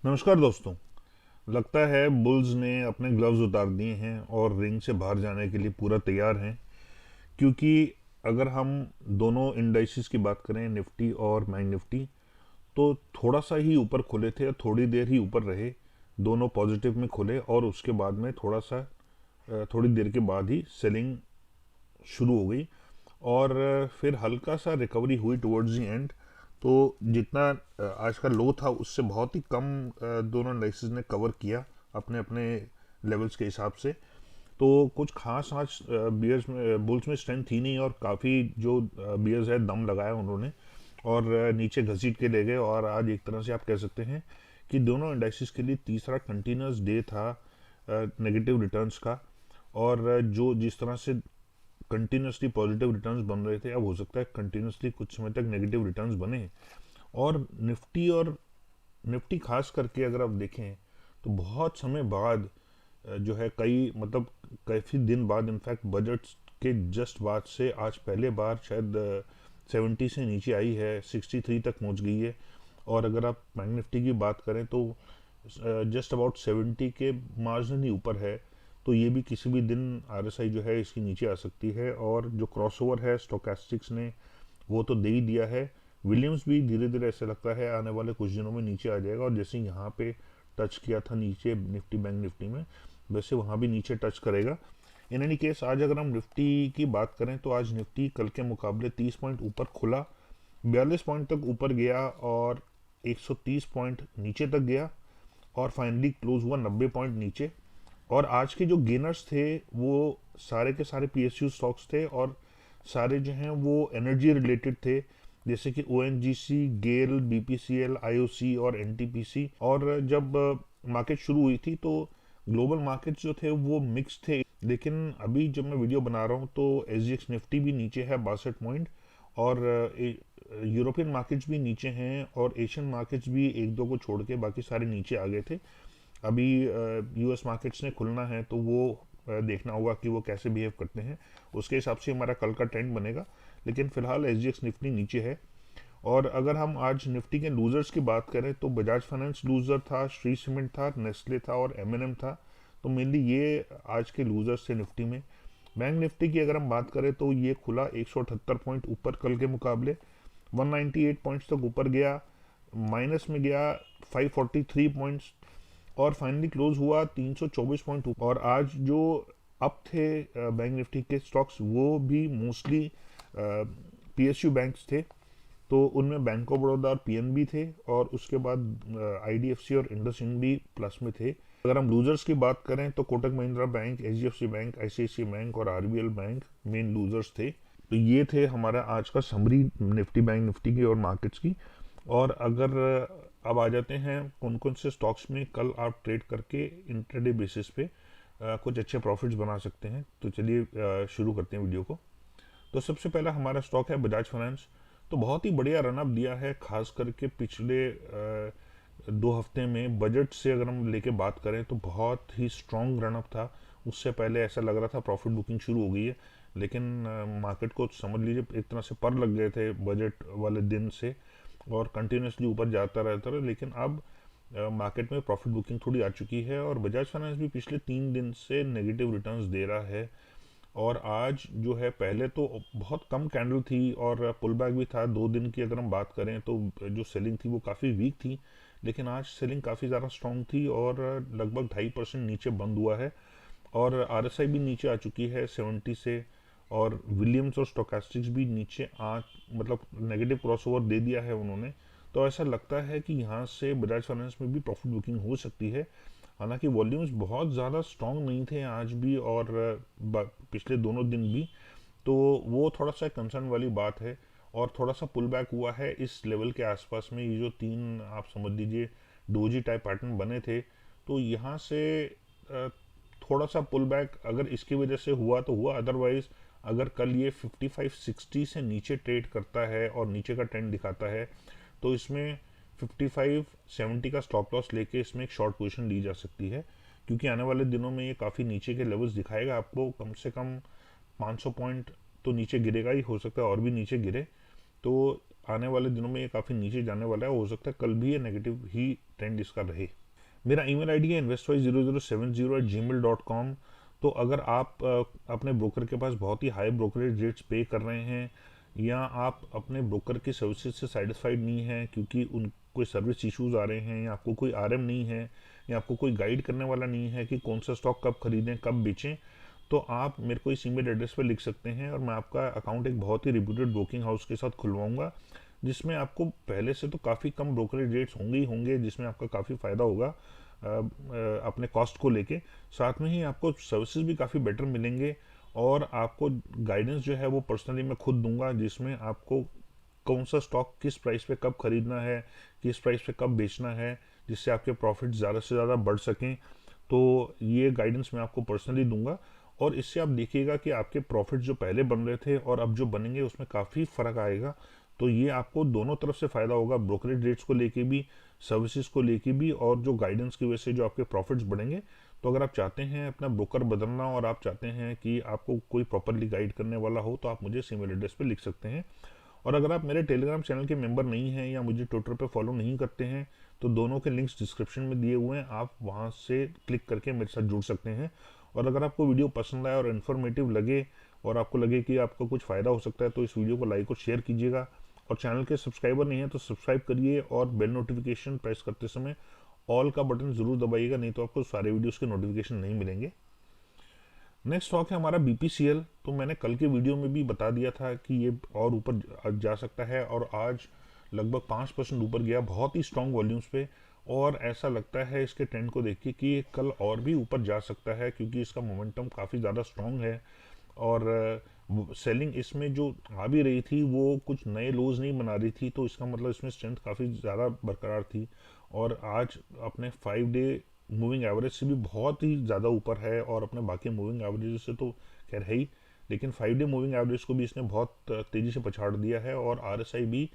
नमस्कार दोस्तों। लगता है बुल्स ने अपने ग्लव्स उतार दिए हैं और रिंग से बाहर जाने के लिए पूरा तैयार हैं। क्योंकि अगर हम दोनों इंडाइसिस की बात करें, निफ्टी और बैंक निफ्टी, तो थोड़ा सा ही ऊपर खुले थे, थोड़ी देर ही ऊपर रहे। दोनों पॉजिटिव में खुले और उसके बाद में थोड़ी देर के बाद ही सेलिंग शुरू हो गई। और फिर हल्का सा रिकवरी हुई टुवर्ड्स द एंड। तो जितना आज का लो था उससे बहुत ही कम दोनों इंडाइसेस ने कवर किया अपने अपने लेवल्स के हिसाब से। तो कुछ खास आज बियर्स में बुल्स में स्ट्रेंथ थी नहीं, और काफ़ी जो बियर्स है दम लगाया उन्होंने और नीचे घसीट के ले गए। और आज एक तरह से आप कह सकते हैं कि दोनों इंडाइसिस के लिए तीसरा कंटिन्यूस डे था नेगेटिव रिटर्न्स का। और जो जिस तरह से कंटिन्यूसली पॉजिटिव रिटर्न्स बन रहे थे, अब हो सकता है कंटिन्यूसली कुछ समय तक नेगेटिव रिटर्न्स बने। और निफ्टी खास करके अगर आप देखें तो बहुत समय बाद जो है कई मतलब काफ़ी दिन बाद, इनफैक्ट बजट के जस्ट बाद से आज पहले बार शायद 70 से नीचे आई है, 63 तक पहुंच गई है। और अगर आप बैंक निफ्टी की बात करें तो जस्ट अबाउट 70 के मार्जिन ही ऊपर है। तो ये भी किसी भी दिन आरएसआई जो है इसकी नीचे आ सकती है। और जो क्रॉसओवर है स्टोकेस्टिक्स ने वो तो दे ही दिया है। विलियम्स भी धीरे धीरे ऐसे लगता है आने वाले कुछ दिनों में नीचे आ जाएगा, और जैसे यहाँ पे टच किया था नीचे निफ्टी बैंक निफ्टी में, वैसे वहाँ भी नीचे टच करेगा। इन एनी केस आज अगर हम निफ्टी की बात करें तो आज निफ्टी कल के मुकाबले 30 पॉइंट ऊपर खुला, 42 पॉइंट तक ऊपर गया और 130 पॉइंट नीचे तक गया, और फाइनली क्लोज हुआ 90 पॉइंट नीचे। और आज के जो गेनर्स थे वो सारे के सारे पीएसयू स्टॉक्स थे, और सारे जो हैं वो एनर्जी रिलेटेड थे, जैसे कि ओएनजीसी, गेल, बीपीसीएल, आईओसी और एनटीपीसी। और जब मार्केट शुरू हुई थी तो ग्लोबल मार्केट्स जो थे वो मिक्स थे, लेकिन अभी जब मैं वीडियो बना रहा हूँ तो एसजीएक्स निफ्टी भी नीचे है 62 पॉइंट, और यूरोपियन मार्केट्स भी नीचे हैं, और एशियन मार्केट्स भी एक दो को छोड़ के बाकी सारे नीचे आ गए थे। अभी यूएस मार्केट्स ने खुलना है तो वो देखना होगा कि वो कैसे बिहेव करते हैं, उसके हिसाब से हमारा कल का ट्रेंड बनेगा। लेकिन फिलहाल एसजीएक्स निफ्टी नीचे है। और अगर हम आज निफ्टी के लूजर्स की बात करें तो बजाज फाइनेंस लूजर था, श्री सीमेंट था, नेस्ले था और एमएनएम था। तो मेनली ये आज के लूजर्स थे निफ्टी में। बैंक निफ्टी की अगर हम बात करें तो ये खुला 178 पॉइंट ऊपर कल के मुकाबले, 198 पॉइंट्स तक ऊपर गया, माइनस में गया 543 पॉइंट्स, और फाइनली क्लोज हुआ 324 पॉइंट ऊपर। और आज जो अप थे बैंक निफ्टी के स्टॉक्स वो भी मोस्टली पीएसयू बैंक्स थे। तो उनमें बैंक ऑफ बड़ौदा और पीएनबी थे, और उसके बाद आईडीएफसी और इंडसइंड भी प्लस में थे। अगर हम लूजर्स की बात करें तो Kotak Mahindra bank, HDFC bank, ICICI bank और आरबीएल बैंक मेन लूजर्स थे। तो ये थे हमारा आज का समरी निफ्टी बैंक निफ्टी की और मार्केट्स की। और अगर अब आ जाते हैं कौन कौन से स्टॉक्स में कल आप ट्रेड करके इंट्राडे बेसिस पे कुछ अच्छे प्रॉफिट्स बना सकते हैं। तो चलिए शुरू करते हैं वीडियो को। तो सबसे पहला हमारा स्टॉक है बजाज फाइनेंस। तो बहुत ही बढ़िया रनअप दिया है, खास करके पिछले 2 हफ्ते में बजट से अगर हम लेके बात करें तो बहुत ही स्ट्रॉन्ग रनअप था। उससे पहले ऐसा लग रहा था प्रॉफिट बुकिंग शुरू हो गई है, लेकिन मार्केट को समझ लीजिए एक तरह से पर लग गए थे बजट वाले दिन से, और कंटिन्यूसली ऊपर जाता रहता रहा। लेकिन अब मार्केट में प्रॉफिट बुकिंग थोड़ी आ चुकी है, और बजाज फाइनेंस भी पिछले 3 दिन से नेगेटिव रिटर्न्स दे रहा है। और आज जो है पहले तो बहुत कम कैंडल थी और पुल बैक भी था 2 दिन की अगर हम बात करें तो जो सेलिंग थी वो काफ़ी वीक थी। लेकिन आज सेलिंग काफ़ी ज़्यादा स्ट्रॉन्ग थी और लगभग 2.5% नीचे बंद हुआ है। और आरएसआई भी नीचे आ चुकी है 70 से, और विलियम्स और स्टोकास्टिक्स भी नीचे आ मतलब नेगेटिव क्रॉसओवर दे दिया है उन्होंने। तो ऐसा लगता है कि यहाँ से बजाज फाइनेंस में भी प्रॉफिट बुकिंग हो सकती है। हालांकि वॉल्यूम्स बहुत ज़्यादा स्ट्रॉन्ग नहीं थे आज भी और पिछले दोनों दिन भी, तो वो थोड़ा सा कंसर्न वाली बात है। और थोड़ा सा पुल बैक हुआ है इस लेवल के आसपास में, ये जो तीन आप समझ लीजिए डोजी टाइप पैटर्न बने थे। तो यहाँ से अ, थोड़ा सा पुल बैक अगर इसकी वजह से हुआ तो हुआ, अदरवाइज अगर कल ये 55-60 से नीचे ट्रेड करता है और नीचे का ट्रेंड दिखाता है तो इसमें 55-70 का स्टॉप लॉस लेके इसमें एक शॉर्ट पोजीशन ली जा सकती है। क्योंकि आने वाले दिनों में ये काफ़ी नीचे के लेवल्स दिखाएगा आपको, कम से कम 500 पॉइंट तो नीचे गिरेगा ही, हो सकता है और भी नीचे गिरे। तो आने वाले दिनों में ये काफ़ी नीचे जाने वाला है, हो सकता है कल भी ये नेगेटिव ही ट्रेंड इसका रहे। मेरा ईमेल आईडी है investwise0070@gmail.com। तो अगर आप अपने ब्रोकर के पास बहुत ही हाई ब्रोकरेज रेट्स पे कर रहे हैं, या आप अपने ब्रोकर की सर्विसेज से सेटिस्फाइड नहीं हैं क्योंकि उन कोई सर्विस इश्यूज आ रहे हैं, या आपको कोई आरएम नहीं है, या आपको कोई गाइड करने वाला नहीं है कि कौन सा स्टॉक कब खरीदें कब बेचें, तो आप मेरे को इस ईमेल एड्रेस पर लिख सकते हैं और मैं आपका अकाउंट एक बहुत ही रिप्यूटेड ब्रोकिंग हाउस के साथ खुलवाऊंगा, जिसमें आपको पहले से तो काफ़ी कम ब्रोकरेज रेट्स होंगे ही होंगे, जिसमें आपका काफ़ी फ़ायदा होगा अपने कॉस्ट को लेके। साथ में ही आपको सर्विसेज भी काफ़ी बेटर मिलेंगे, और आपको गाइडेंस जो है वो पर्सनली मैं खुद दूंगा, जिसमें आपको कौन सा स्टॉक किस प्राइस पे कब खरीदना है, किस प्राइस पे कब बेचना है, जिससे आपके प्रॉफिट ज़्यादा से ज़्यादा बढ़ सकें। तो ये गाइडेंस मैं आपको पर्सनली दूंगा, और इससे आप देखिएगा कि आपके प्रॉफिट जो पहले बन रहे थे और अब जो बनेंगे उसमें काफ़ी फ़र्क आएगा। तो ये आपको दोनों तरफ से फ़ायदा होगा, ब्रोकरेज रेट्स को लेके भी, सर्विसेज को लेके भी, और जो गाइडेंस की वजह से जो आपके प्रॉफिट्स बढ़ेंगे। तो अगर आप चाहते हैं अपना ब्रोकर बदलना, और आप चाहते हैं कि आपको कोई प्रॉपरली गाइड करने वाला हो, तो आप मुझे इस ईमेल एड्रेस पे लिख सकते हैं। और अगर आप मेरे टेलीग्राम चैनल के मेंबर नहीं हैं या मुझे ट्विटर पे फॉलो नहीं करते हैं, तो दोनों के लिंक्स डिस्क्रिप्शन में दिए हुए हैं, आप वहां से क्लिक करके मेरे साथ जुड़ सकते हैं। और अगर आपको वीडियो पसंद आए और इन्फॉर्मेटिव लगे, और आपको लगे कि आपको कुछ फ़ायदा हो सकता है, तो इस वीडियो को लाइक और शेयर कीजिएगा। और चैनल के सब्सक्राइबर नहीं है तो सब्सक्राइब करिए, और बेल नोटिफिकेशन प्रेस करते समय ऑल का बटन ज़रूर दबाइएगा, नहीं तो आपको सारे वीडियोज़ के नोटिफिकेशन नहीं मिलेंगे। नेक्स्ट स्टॉक है हमारा बीपीसीएल। तो मैंने कल के वीडियो में भी बता दिया था कि ये और ऊपर जा सकता है, और आज लगभग 5% ऊपर गया, बहुत ही स्ट्रॉन्ग वॉल्यूम्स पे। और ऐसा लगता है इसके ट्रेंड को देख के कि ये कल और भी ऊपर जा सकता है, क्योंकि इसका मोमेंटम काफ़ी ज़्यादा स्ट्रॉन्ग है। और सेलिंग इसमें जो आ भी रही थी वो कुछ नए लोज नहीं बना रही थी, तो इसका मतलब इसमें स्ट्रेंथ काफ़ी ज़्यादा बरकरार थी। और आज अपने 5 डे मूविंग एवरेज से भी बहुत ही ज़्यादा ऊपर है, और अपने बाकी मूविंग एवरेज से तो खैर है ही, लेकिन 5 डे मूविंग एवरेज को भी इसने बहुत तेज़ी से पछाड़ दिया है। और आरएसआई भी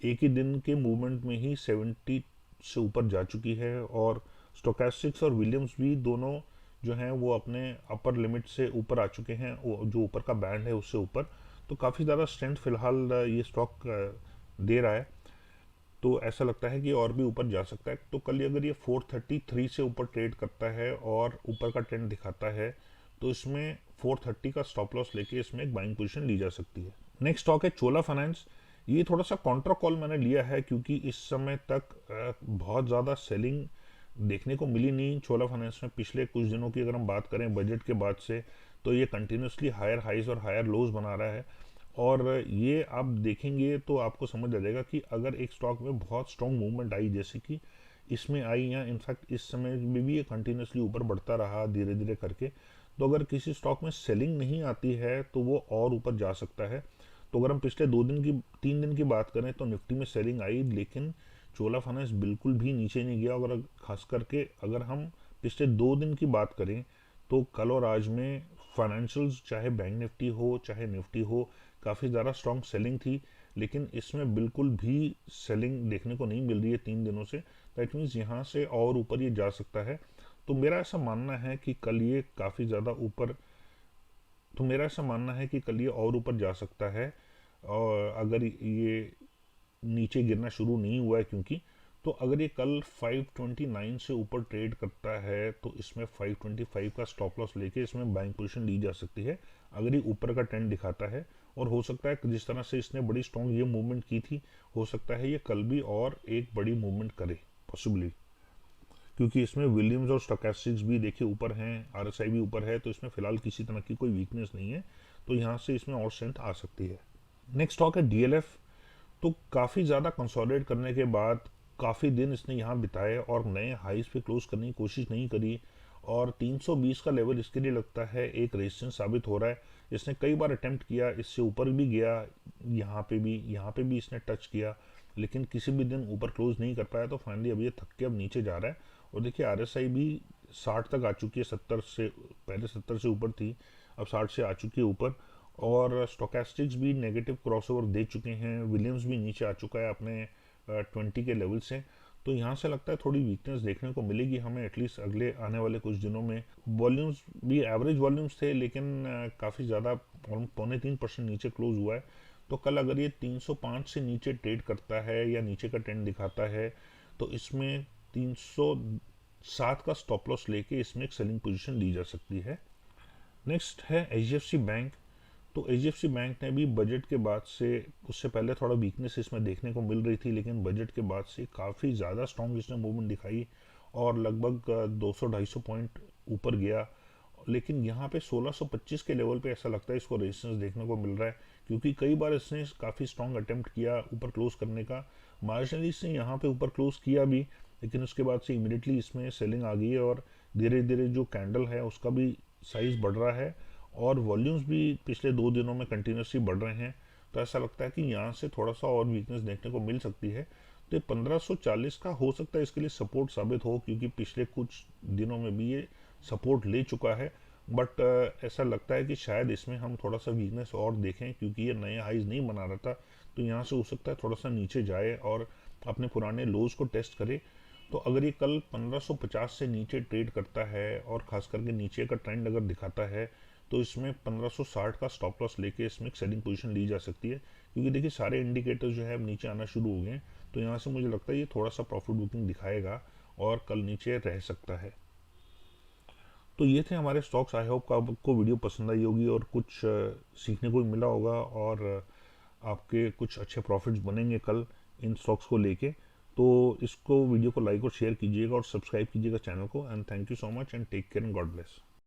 एक ही दिन के मूवमेंट में ही 70 से ऊपर जा चुकी है, और स्टोकेस्टिक्स और विलियम्स भी दोनों जो हैं वो अपने अपर लिमिट से ऊपर आ चुके हैं, जो ऊपर का बैंड है उससे ऊपर। तो काफ़ी ज़्यादा स्ट्रेंथ फिलहाल ये स्टॉक दे रहा है। तो ऐसा लगता है कि और भी ऊपर जा सकता है। तो कल अगर ये 433 से ऊपर ट्रेड करता है और ऊपर का ट्रेंड दिखाता है, तो इसमें 430 का स्टॉप लॉस लेके इसमें एक बाइंग पोजीशन ली जा सकती है। नेक्स्ट स्टॉक है चोला फाइनेंस। ये थोड़ा सा कॉन्ट्रा कॉल मैंने लिया है, क्योंकि इस समय तक बहुत ज़्यादा सेलिंग देखने को मिली नहीं चोला फाइनेंस में। पिछले कुछ दिनों की अगर हम बात करें बजट के बाद से, तो ये कंटिन्यूसली हायर हाइज और हायर लोज बना रहा है। और ये आप देखेंगे तो आपको समझ आ जाएगा कि अगर एक स्टॉक में बहुत स्ट्रॉन्ग मूवमेंट आई, जैसे कि इसमें आई, या इनफैक्ट इस समय में भी ये कंटिन्यूसली ऊपर बढ़ता रहा धीरे धीरे करके, तो अगर किसी स्टॉक में सेलिंग नहीं आती है तो वो और ऊपर जा सकता है। तो अगर हम पिछले 2 दिन की 3 दिन की बात करें, तो निफ्टी में सेलिंग आई, लेकिन चोला फाइनेंस बिल्कुल भी नीचे नहीं गया। और खास करके अगर हम पिछले 2 दिन की बात करें, तो कल और आज में फाइनेंशियल्स, चाहे बैंक निफ्टी हो चाहे निफ्टी हो, काफ़ी ज़्यादा स्ट्रॉन्ग सेलिंग थी। लेकिन इसमें बिल्कुल भी सेलिंग देखने को नहीं मिल रही है 3 दिनों से। दैट मीन्स यहाँ से और ऊपर ये जा सकता है। तो मेरा ऐसा मानना है कि कल ये काफ़ी ज़्यादा ऊपर तो मेरा ऐसा मानना है कि कल ये और ऊपर जा सकता है। और अगर ये नीचे गिरना शुरू नहीं हुआ है, क्योंकि तो अगर ये कल 529 से ऊपर ट्रेड करता है, तो इसमें 525 का स्टॉप लॉस लेके इसमें बाइंग पोजीशन ली जा सकती है, अगर ये ऊपर का ट्रेंड दिखाता है। और हो सकता है कि जिस तरह से इसने बड़ी स्ट्रॉन्ग ये मूवमेंट की थी, हो सकता है ये कल भी और एक बड़ी मूवमेंट करे, पॉसिबली, क्योंकि इसमें विलियम्स और स्टोकेस्टिक्स भी देखिए ऊपर हैं, आरएसआई भी ऊपर है, तो इसमें फिलहाल किसी तरह की कोई वीकनेस नहीं है। तो यहाँ से इसमें और स्ट्रेंथ आ सकती है। नेक्स्ट स्टॉक है डीएलएफ। तो काफ़ी ज़्यादा कंसोलिडेट करने के बाद काफ़ी दिन इसने यहाँ बिताए और नए हाइस पे क्लोज करने की कोशिश नहीं करी, और 320 का लेवल इसके लिए लगता है एक रेजिस्टेंस साबित हो रहा है। इसने कई बार अटेम्प्ट किया, इससे ऊपर भी गया, यहाँ पे भी इसने टच किया, लेकिन किसी भी दिन ऊपर क्लोज नहीं कर पाया। तो फाइनली अब ये थक के अब नीचे जा रहा है। और देखिए आरएसआई भी 60 तक आ चुकी है, 70 से, पहले 70 से ऊपर थी, अब 60 से आ चुकी है ऊपर। और स्टोकेस्टिक्स भी नेगेटिव क्रॉसओवर दे चुके हैं, विलियम्स भी नीचे आ चुका है अपने 20 के लेवल से। तो यहाँ से लगता है थोड़ी वीकनेस देखने को मिलेगी हमें एटलीस्ट अगले आने वाले कुछ दिनों में। वॉल्यूम्स भी एवरेज वॉल्यूम्स थे, लेकिन काफ़ी ज़्यादा 3.25% नीचे क्लोज हुआ है। तो कल अगर ये 305 से नीचे ट्रेड करता है या नीचे का ट्रेंड दिखाता है तो इसमें 307 का स्टॉप लॉस लेके इसमें एक सेलिंग पोजीशन ली जा सकती है। नेक्स्ट है एचडीएफसी बैंक। तो एचडीएफसी बैंक ने भी बजट के बाद से, उससे पहले थोड़ा वीकनेस इसमें देखने को मिल रही थी, लेकिन बजट के बाद से काफ़ी ज़्यादा स्ट्रॉन्ग इसने मूवमेंट दिखाई और लगभग 200-250 पॉइंट ऊपर गया। लेकिन यहाँ पे 1625 के लेवल पे ऐसा लगता है इसको रेजिस्टेंस देखने को मिल रहा है, क्योंकि कई बार इसने काफ़ी स्ट्रॉन्ग अटेम्प्ट किया ऊपर क्लोज करने का। मार्जिनली इसने यहाँ पे ऊपर क्लोज किया भी, लेकिन उसके बाद से इमीडिएटली इसमें सेलिंग आ गई है और धीरे धीरे जो कैंडल है उसका भी साइज बढ़ रहा है और वॉल्यूम्स भी पिछले 2 दिनों में कंटिन्यूसली बढ़ रहे हैं। तो ऐसा लगता है कि यहाँ से थोड़ा सा और वीकनेस देखने को मिल सकती है। तो 1540 का हो सकता है इसके लिए सपोर्ट साबित हो, क्योंकि पिछले कुछ दिनों में भी ये सपोर्ट ले चुका है। बट ऐसा लगता है कि शायद इसमें हम थोड़ा सा वीकनेस और देखें, क्योंकि ये नए हाइज नहीं बना रहा था। तो यहाँ से हो सकता है थोड़ा सा नीचे जाए और अपने पुराने लोज को टेस्ट करे। तो अगर ये कल 1550 से नीचे ट्रेड करता है और ख़ास करके नीचे का ट्रेंड अगर दिखाता है तो इसमें 1560 का स्टॉप लॉस लेके इसमें एक सेलिंग पोजीशन ली जा सकती है, क्योंकि देखिए सारे इंडिकेटर जो है अब नीचे आना शुरू हो गए हैं। तो यहाँ से मुझे लगता है ये थोड़ा सा प्रॉफिट बुकिंग दिखाएगा और कल नीचे रह सकता है। तो ये थे हमारे स्टॉक्स। आई होप आपको वीडियो पसंद आई होगी और कुछ सीखने को भी मिला होगा और आपके कुछ अच्छे प्रॉफिट्स बनेंगे कल इन स्टॉक्स को लेके। तो इसको वीडियो को लाइक और शेयर कीजिएगा और सब्सक्राइब कीजिएगा चैनल को। And thank you so much and take care and God bless.